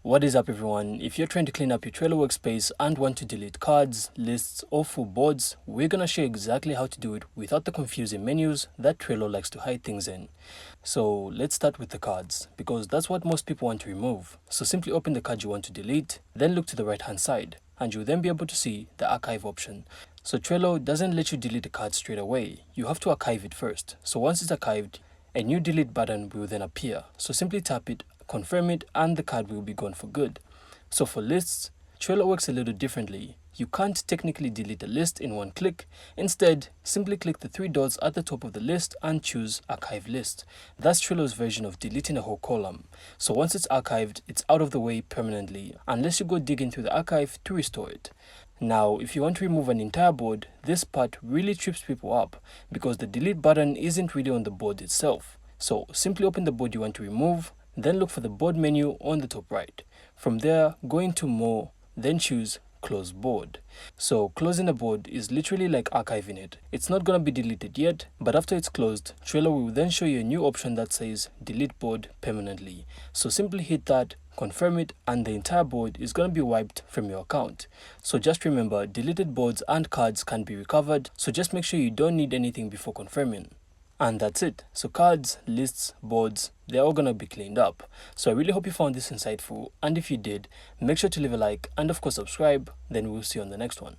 What is up everyone? If you're trying to clean up your Trello workspace and want to delete cards, lists or full boards, we're gonna show you exactly how to do it without the confusing menus that Trello likes to hide things in. So let's start with the cards, because that's what most people want to remove. So simply open the card you want to delete, then look to the right hand side, and you'll then be able to see the archive option. So Trello doesn't let you delete the card straight away. You have to archive it first. So once it's archived, a new delete button will then appear. So simply tap it, confirm it, and the card will be gone for good. So for lists, Trello works a little differently. You can't technically delete a list in one click. Instead, simply click the three dots at the top of the list and choose Archive List. That's Trello's version of deleting a whole column. So once it's archived, it's out of the way permanently, unless you go digging through the archive to restore it. Now, if you want to remove an entire board, this part really trips people up because the delete button isn't really on the board itself. So simply open the board you want to remove, then look for the board menu on the top right. From there, go into More, then choose Close Board. So closing a board is literally like archiving it. It's not going to be deleted yet, but after it's closed, Trello will then show you a new option that says Delete Board Permanently. So simply hit that, confirm it, and the entire board is going to be wiped from your account. So just remember, deleted boards and cards can be recovered, so just make sure you don't need anything before confirming. And that's it. So cards, lists, boards, they're all gonna be cleaned up. So I really hope you found this insightful, and if you did, make sure to leave a like and of course subscribe. Then we'll see you on the next one.